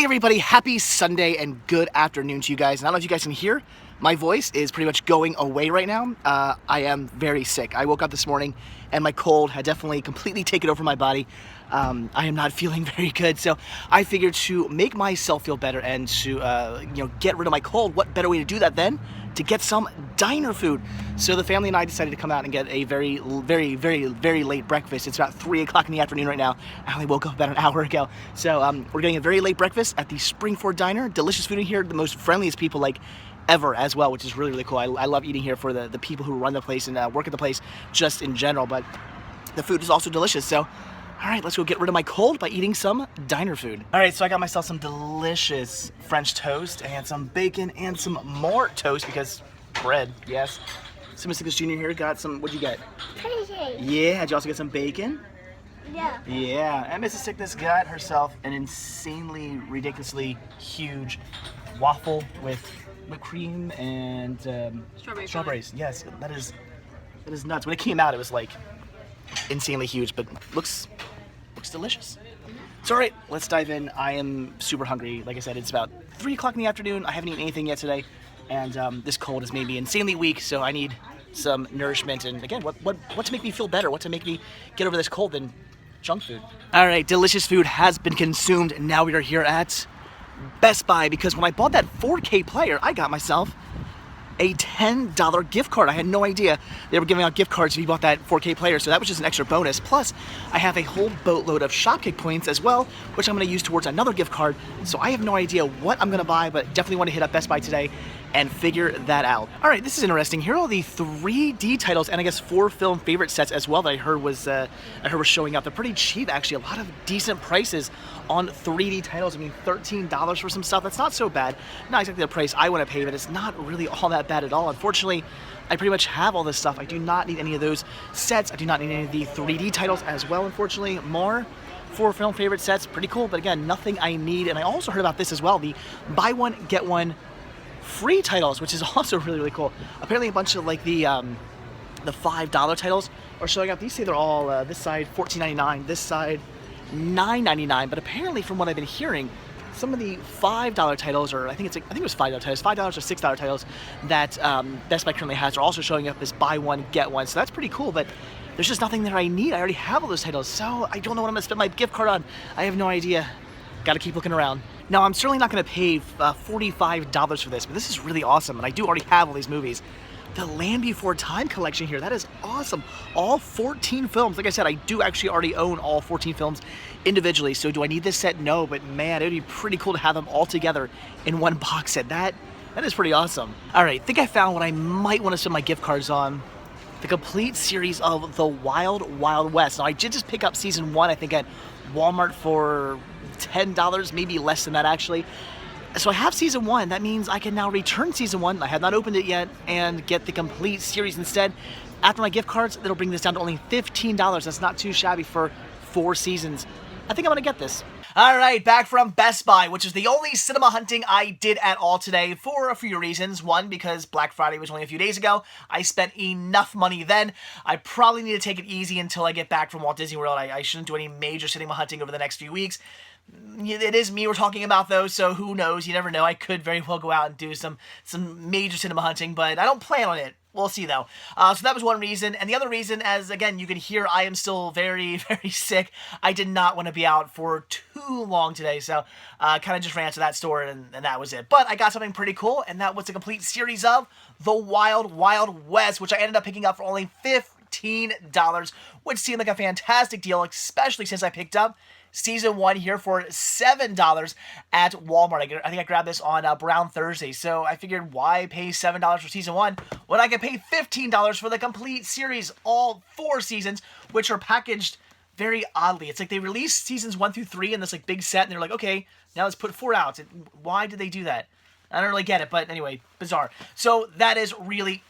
everybody, happy Sunday and good afternoon to you guys. And I don't know if you guys can hear, my voice is pretty much going away right now. I am very sick. I woke up this morning and my cold had definitely completely taken over my body. I am not feeling very good, so I figured to make myself feel better and to get rid of my cold, what better way to do that than to get some diner food. So the family and I decided to come out and get a very late breakfast. It's about 3 o'clock in the afternoon right now. I only woke up about an hour ago. So we're getting a very late breakfast at the Springford Diner. Delicious food in here, the most friendliest people like ever as well, which is really cool. I love eating here for the people who run the place and work at the place just in general, but the food is also delicious. So all right, let's go get rid of my cold by eating some diner food. All right, so I got myself some delicious French toast and some bacon and some more toast because bread, yes. So Mr. Jr. here got some, what'd you get? Pancake. Yeah, did you also get some bacon? Yeah. Yeah, and Mrs. Sickness got herself an insanely, ridiculously huge waffle with whipped cream and strawberries. Yes, that is nuts. When it came out, it was like insanely huge, but looks delicious. So all right, let's dive in. I am super hungry. Like I said, it's about 3 o'clock in the afternoon. I haven't eaten anything yet today, and this cold has made me insanely weak, so I need some nourishment. And again, what to make me feel better, what to make me get over this cold than junk food. All right, delicious food has been consumed, and now we are here at Best Buy because when I bought that 4K player, I got myself a $10 gift card. I had no idea they were giving out gift cards if you bought that 4K player, so that was just an extra bonus. Plus, I have a whole boatload of Shopkick points as well, which I'm going to use towards another gift card. So I have no idea what I'm going to buy, but definitely want to hit up Best Buy today and figure that out. All right, this is interesting. Here are all the 3D titles and I guess 4 film favorite sets as well that I heard was showing up. They're pretty cheap, actually. A lot of decent prices on 3D titles. I mean, $13 for some stuff. That's not so bad. Not exactly the price I want to pay, but it's not really all that bad at all. Unfortunately, I pretty much have all this stuff. I do not need any of those sets. I do not need any of the 3D titles as well, unfortunately. More 4 film favorite sets, pretty cool, but again, nothing I need. And I also heard about this as well, the buy one, get one free titles, which is also really cool. Apparently a bunch of like the $5 titles are showing up. These say they're all this side $14.99, this side $9.99, but apparently from what I've been hearing, some of the $5 titles, or I think it was $5 titles, $5 or $6 titles that Best Buy currently has are also showing up as buy one, get one. So that's pretty cool, but there's just nothing there I need. I already have all those titles, so I don't know what I'm gonna spend my gift card on. I have no idea. Gotta keep looking around. Now, I'm certainly not gonna pay $45 for this, but this is really awesome, and I do already have all these movies. The Land Before Time collection here, that is awesome. All 14 films. Like I said, I do actually already own all 14 films individually, so do I need this set? No, but man, it would be pretty cool to have them all together in one box set. That is pretty awesome. All right, I think I found what I might want to spend my gift cards on. The complete series of The Wild Wild West. Now, I did just pick up season 1, I think at Walmart for $10, maybe less than that actually. So I have season 1. That means I can now return season 1. I have not opened it yet and get the complete series instead. After my gift cards, that'll bring this down to only $15. That's not too shabby for 4 seasons. I think I'm gonna get this. All right, back from Best Buy, which is the only cinema hunting I did at all today for a few reasons. One, because Black Friday was only a few days ago. I spent enough money then. I probably need to take it easy until I get back from Walt Disney World. I shouldn't do any major cinema hunting over the next few weeks. It is me we're talking about though, so who knows? You never know. I could very well go out and do some major cinema hunting, but I don't plan on it. We'll see though. So that was one reason. And the other reason, as again, you can hear, I am still very sick. I did not want to be out for too long today. So kind of just ran to that store and that was it. But I got something pretty cool, and that was a complete series of The Wild Wild West, which I ended up picking up for only $15, which seemed like a fantastic deal, especially since I picked up season 1 here for $7 at Walmart. I think I grabbed this on Brown Thursday, so I figured why pay $7 for season 1 when I could pay $15 for the complete series, all 4 seasons, which are packaged very oddly. It's like they released seasons 1 through 3 in this like big set, and they're like, okay, now let's put 4 out. Why did they do that? I don't really get it, but anyway, bizarre. So that is really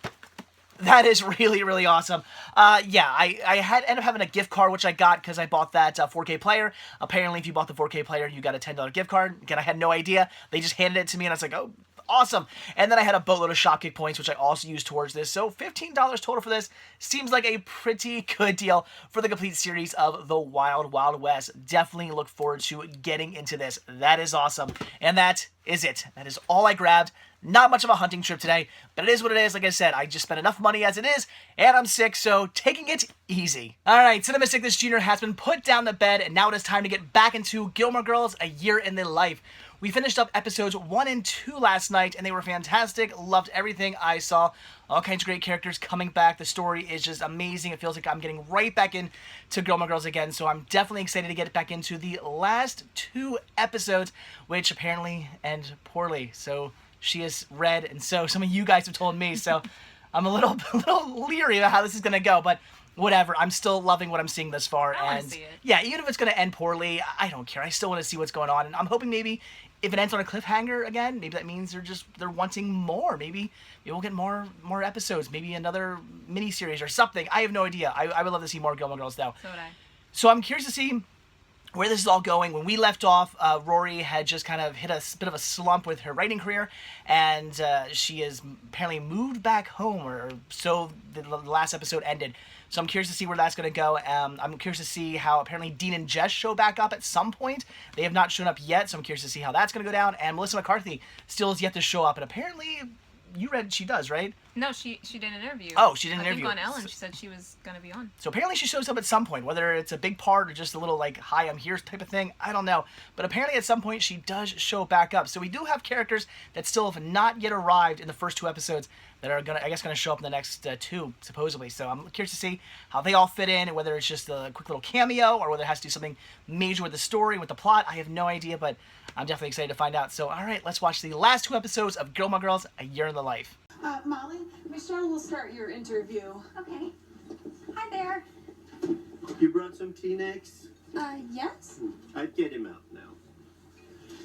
awesome. Yeah, I ended up having a gift card, which I got because I bought that 4K player. Apparently, if you bought the 4K player, you got a $10 gift card. Again, I had no idea. They just handed it to me, and I was like, oh, awesome. And then I had a boatload of Shopkick points, which I also used towards this. So $15 total for this seems like a pretty good deal for the complete series of The Wild Wild West. Definitely look forward to getting into this. That is awesome. And that is it. That is all I grabbed. Not much of a hunting trip today, but it is what it is. Like I said, I just spent enough money as it is, and I'm sick, so taking it easy. Alright, Cinema Sickness Jr. has been put down to bed, and now it is time to get back into Gilmore Girls, A Year in the Life. We finished up episodes 1 and 2 last night, and they were fantastic. Loved everything I saw. All kinds of great characters coming back. The story is just amazing. It feels like I'm getting right back into Gilmore Girls again, so I'm definitely excited to get back into the last 2 episodes, which apparently end poorly. So she has read, and so some of you guys have told me, so I'm a little leery about how this is going to go, but whatever. I'm still loving what I'm seeing thus far. I want to see it. Yeah, even if it's going to end poorly, I don't care. I still want to see what's going on, and I'm hoping maybe if it ends on a cliffhanger again, maybe that means they're wanting more. Maybe we'll get more episodes, maybe another miniseries or something. I have no idea. I would love to see more Gilmore Girls, though. So would I. So I'm curious to see where this is all going. When we left off, Rory had just kind of hit a bit of a slump with her writing career, and she has apparently moved back home, or so the last episode ended. So I'm curious to see where that's going to go. I'm curious to see how apparently Dean and Jess show back up at some point. They have not shown up yet, so I'm curious to see how that's going to go down. And Melissa McCarthy still has yet to show up, and apparently you read she does, right? No, she did an interview. Oh, she did an interview. I think on Ellen, she said she was going to be on. So apparently she shows up at some point, whether it's a big part or just a little like, hi, I'm here type of thing. I don't know. But apparently at some point she does show back up. So we do have characters that still have not yet arrived in the first 2 episodes that are going to show up in the next 2, supposedly. So I'm curious to see how they all fit in, and whether it's just a quick little cameo or whether it has to do something major with the story, with the plot. I have no idea, but I'm definitely excited to find out. So all right, let's watch the last 2 episodes of Gilmore Girls, A Year in the Life. Molly, Michelle will start your interview. Okay. Hi there. You brought some Kleenex? Yes? I'd get him out now.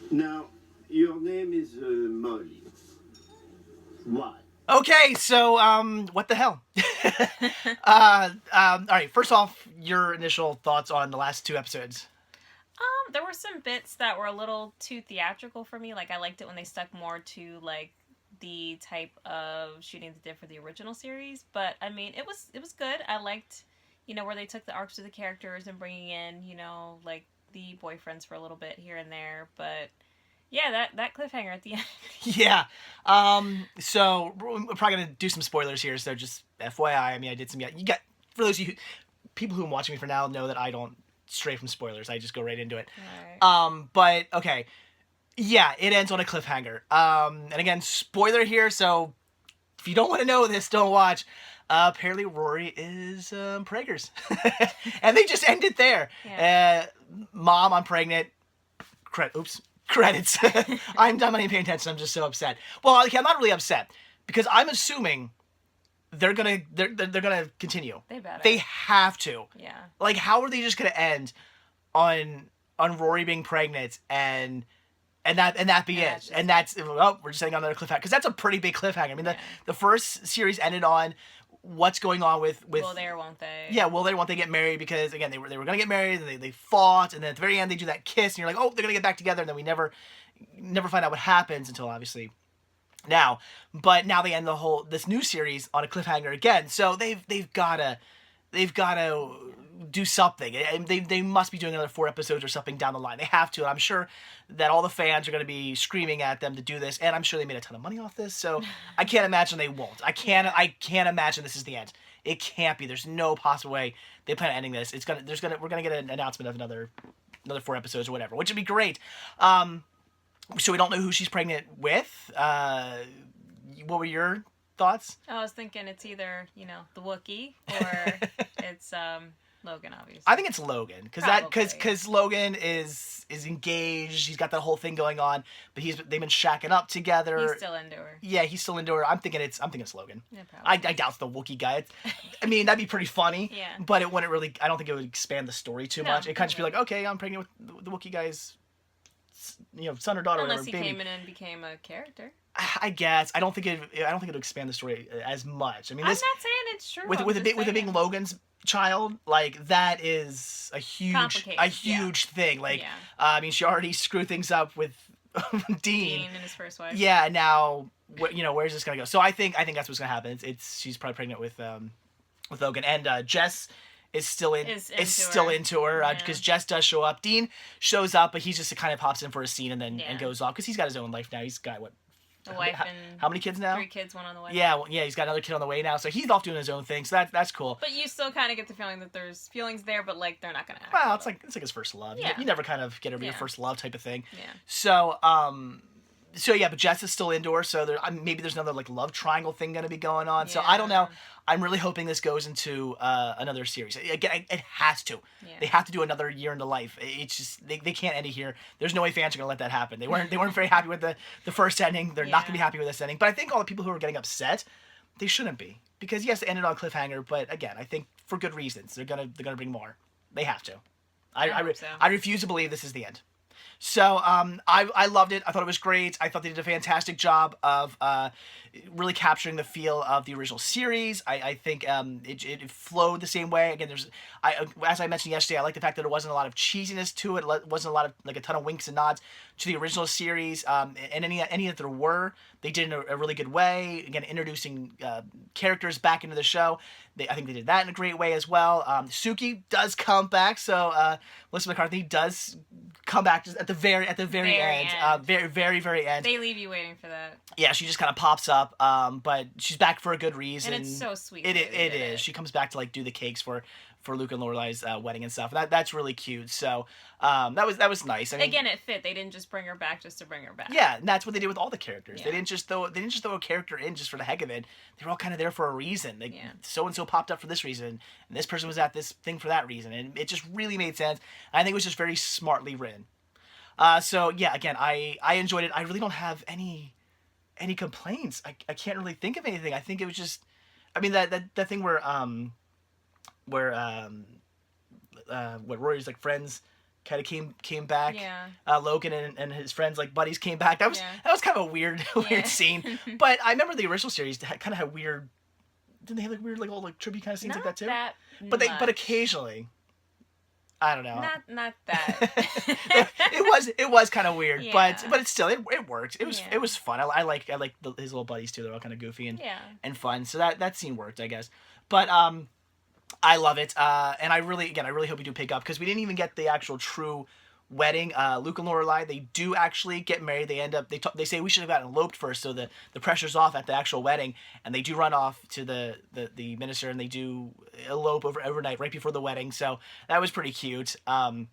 Now, your name is Molly. Why? Okay, so, what the hell? All right, first off, your initial thoughts on the last 2 episodes. There were some bits that were a little too theatrical for me. Like, I liked it when they stuck more to, like, the type of shooting they did for the original series. But, I mean, it was good. I liked, where they took the arcs of the characters and bringing in, like, the boyfriends for a little bit here and there. But yeah, that cliffhanger at the end. Yeah. So we're probably gonna do some spoilers here. So just FYI, I mean, I did some. You got, for those of you people who are watching me for now know that I don't stray from spoilers. I just go right into it. Right. But okay. Yeah, it ends on a cliffhanger. And again, spoiler here. So if you don't want to know this, don't watch. Apparently Rory is preggers, and they just end it there. Yeah. Mom, I'm pregnant. Credits. I'm not even paying attention. I'm just so upset. Well, okay, I'm not really upset because I'm assuming they're gonna continue. They better. They have to. Yeah. Like, how are they just gonna end on Rory being pregnant and that be it? Just, and that's we're just ending on another cliffhanger, because that's a pretty big cliffhanger. I mean, the first series ended on what's going on with will they or won't they? Yeah, will they or won't they get married? Because again, they were going to get married, and they fought, and then at the very end they do that kiss, and you're like, oh, they're going to get back together, and then we never find out what happens until obviously now. But now they end this new series on a cliffhanger again. So they've got to do something. They must be doing another 4 episodes or something down the line. They have to, and I'm sure that all the fans are going to be screaming at them to do this, and I'm sure they made a ton of money off this, so I can't imagine they won't. I can't imagine this is the end. It can't be. There's no possible way they plan on ending this. We're gonna get an announcement of another 4 episodes or whatever, which would be great. So we don't know who she's pregnant with. What were your thoughts? I was thinking it's either, the Wookiee or it's Logan, obviously. I think it's Logan, because Logan is engaged. He's got that whole thing going on, but they've been shacking up together. He's still into her. Yeah, he's still into her. I'm thinking it's Logan. Yeah, probably. I doubt it's the Wookiee guy. I mean, that'd be pretty funny. Yeah. But it wouldn't really. I don't think it would expand the story too much. It kind of just be like, okay, I'm pregnant with the Wookiee guy's, son or daughter. Unless or he baby. came in and became a character. I guess I don't think it would expand the story as much. I mean, I'm not saying it's true. with it being Logan's child, like, that is a huge thing. Like, I mean, she already screwed things up with Dean. and his first wife. Yeah, now where's this gonna go? So I think that's what's gonna happen. She's probably pregnant with Logan, and Jess is still into her because Jess does show up. Dean shows up, but he just kind of pops in for a scene and then and goes off because he's got his own life now. He's got a wife and how many kids now? 3 kids, 1 on the way. Yeah, he's got another kid on the way now, so he's off doing his own thing. So that's cool. But you still kind of get the feeling that there's feelings there, but like they're not gonna act. Well, it's like his first love. Yeah. You never kind of get over your first love type of thing. Yeah. So yeah, but Jess is still indoors, so maybe there's another like love triangle thing gonna be going on. So I don't know. I'm really hoping this goes into another series. Again, it has to. Yeah. They have to do another year into life. It's just they can't end it here. There's no way fans are gonna let that happen. They weren't very happy with the first ending. They're not gonna be happy with this ending. But I think all the people who are getting upset, they shouldn't be, because yes, it ended on a cliffhanger. But again, I think for good reasons. They're gonna bring more. They have to. I refuse to believe this is the end. So I loved it. I thought it was great. I thought they did a fantastic job of really capturing the feel of the original series. I think it flowed the same way. Again, as I mentioned yesterday, I like the fact that there wasn't a lot of cheesiness to it. It wasn't a lot of like a ton of winks and nods to the original series. And any that there were, they did in a really good way. Again, introducing characters back into the show. I think they did that in a great way as well. Suki does come back, so Melissa McCarthy does come back just at the very end. Very end. They leave you waiting for that. Yeah, she just kind of pops up, but she's back for a good reason. And it's so sweet. It is. She comes back to like do the cakes for Luke and Lorelai's wedding and stuff. That's really cute. So that was nice. I mean, again, it fit. They didn't just bring her back just to bring her back. Yeah, and that's what they did with all the characters. Yeah. They didn't just throw a character in just for the heck of it. They were all kind of there for a reason. So and so popped up for this reason, and this person was at this thing for that reason, and it just really made sense. I think it was just very smartly written. So yeah, again, I enjoyed it. I really don't have any complaints. I can't really think of anything. I think it was just, I mean that thing where Rory's like friends kind of came back. Yeah. Logan and his friends like buddies came back. That was kind of a weird scene. But I remember the original series kind of had weird. Didn't they have like weird like old like tribute kind of scenes like that too? But occasionally. I don't know. Not that. it was kind of weird, Yeah. but it still it worked. It was fun. I like his little buddies too. They're all kind of goofy and fun. So that scene worked, I guess. But I love it. And I really hope you do pick up, because we didn't even get the actual true wedding. Luke and Lorelai, they do actually get married. They end up they say we should have gotten eloped first, so the pressure's off at the actual wedding, and they do run off to the minister, and they do elope overnight right before the wedding. So that was pretty cute. And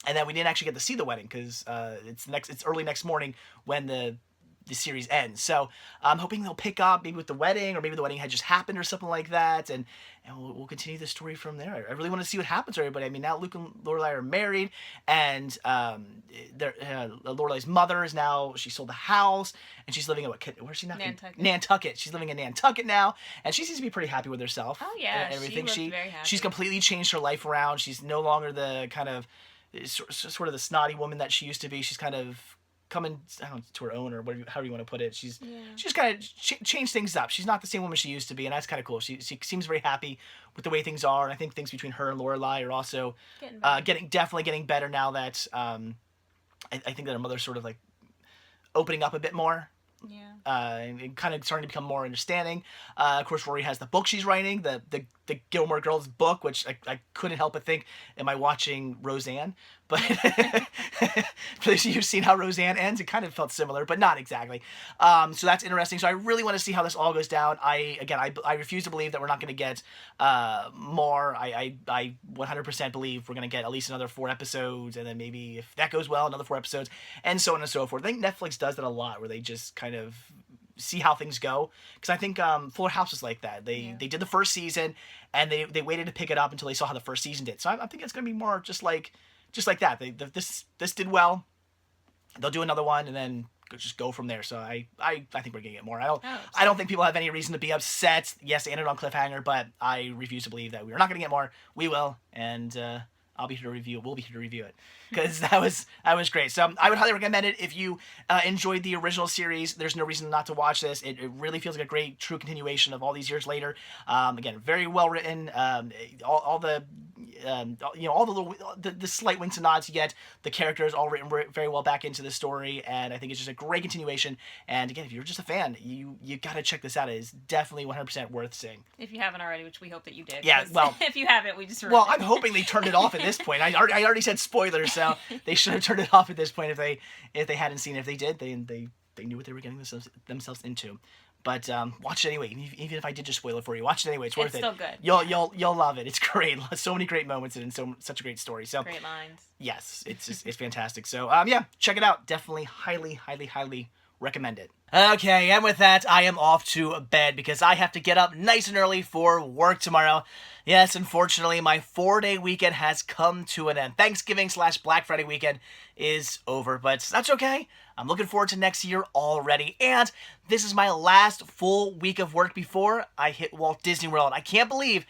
then we didn't actually get to see the wedding because it's early next morning when the series ends. So I'm hoping they'll pick up maybe with the wedding, or maybe the wedding had just happened or something like that, and we'll continue the story from there. I really want to see what happens to everybody. I mean, now Luke and Lorelai are married, and Lorelai's mother is now, she sold the house, and she's living in where's she now? Nantucket. She's living in Nantucket now, and she seems to be pretty happy with herself. Oh yeah, and everything. She looked very happy. She's completely changed her life around. She's no longer the kind of sort of the snotty woman that she used to be. She's kind of coming to her own, or however you want to put it. She's kind of changed things up. She's not the same woman she used to be, and that's kind of cool. She seems very happy with the way things are, and I think things between her and Lorelai are also definitely getting better now that I think that her mother's sort of like opening up a bit more. Yeah. And kind of starting to become more understanding. Of course, Rory has the book she's writing, the Gilmore Girls book, which I couldn't help but think, am I watching Roseanne? But you've seen how Roseanne ends. It kind of felt similar, but not exactly. So that's interesting. So I really want to see how this all goes down. I refuse to believe that we're not going to get more. I 100% believe we're going to get at least another 4 episodes, and then maybe if that goes well, another 4 episodes, and so on and so forth. I think Netflix does that a lot, where they just kind of see how things go, because I think Fuller House is like that. They did the first season, and they waited to pick it up until they saw how the first season did. So I think it's going to be more just like that. This did well. They'll do another one, and then just go from there. So I think we're gonna get more. I don't think people have any reason to be upset. Yes, they ended on cliffhanger, but I refuse to believe that we are not gonna get more. We will, and I'll be here to review it. We'll be here to review it, because that was great. So I would highly recommend it if you enjoyed the original series. There's no reason not to watch this. It really feels like a great, true continuation of all these years later. Again, very well written. All the all the little the slight winks and nods you get. The characters all written very well back into the story, and I think it's just a great continuation. And again, if you're just a fan, you gotta check this out. It is definitely 100% worth seeing. If you haven't already, which we hope that you did. Yeah, well, if you haven't, we just well, I'm hoping they turned it off at this point. I already said spoilers, so they should have turned it off at this point if they hadn't seen it. If they did, they knew what they were getting themselves into. But watch it anyway. Even if I did just spoil it for you, watch it anyway. It's worth it. It's still good. You'll love it. It's great. So many great moments and such a great story. So great lines. Yes, it's fantastic. So yeah, check it out. Definitely highly recommend it. Okay, and with that, I am off to bed because I have to get up nice and early for work tomorrow. Yes, unfortunately, my 4-day weekend has come to an end. Thanksgiving/Black Friday weekend is over, but that's okay. I'm looking forward to next year already, and this is my last full week of work before I hit Walt Disney World. I can't believe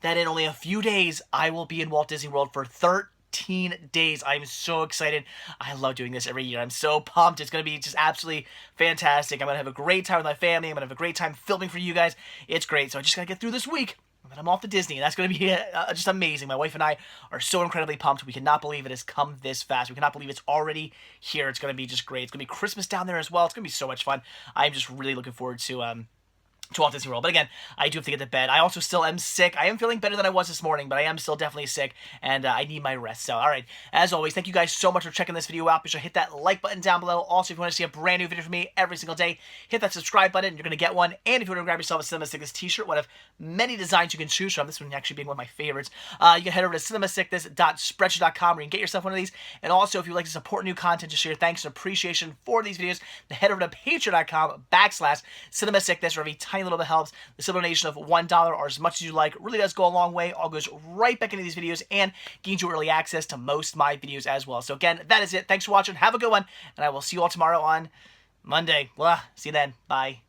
that in only a few days, I will be in Walt Disney World for 13 days. I'm so excited. I love doing this every year. I'm so pumped. It's going to be just absolutely fantastic. I'm going to have a great time with my family. I'm going to have a great time filming for you guys. It's great. So I just got to get through this week, and then I'm off to Disney, and that's going to be just amazing. My wife and I are so incredibly pumped. We cannot believe it has come this fast. We cannot believe it's already here. It's going to be just great. It's going to be Christmas down there as well. It's going to be so much fun. I'm just really looking forward to Walt Disney World. But again, I do have to get to bed. I also still am sick. I am feeling better than I was this morning, but I am still definitely sick, and I need my rest. So, all right. As always, thank you guys so much for checking this video out. Be sure to hit that like button down below. Also, if you want to see a brand new video from me every single day, hit that subscribe button. You're going to get one. And if you want to grab yourself a Cinema Sickness t-shirt, one of many designs you can choose from, this one actually being one of my favorites, you can head over to cinemasickness.spreadshirt.com where you can get yourself one of these. And also, if you'd like to support new content, just share thanks and appreciation for these videos, then head over to patreon.com/cinemasickness, where every tiny little bit helps. The simple donation of $1 or as much as you like really does go a long way. All goes right back into these videos and gains you early access to most of my videos as well. So again, that is it. Thanks for watching. Have a good one, and I will see you all tomorrow on Monday. Well, see you then. Bye.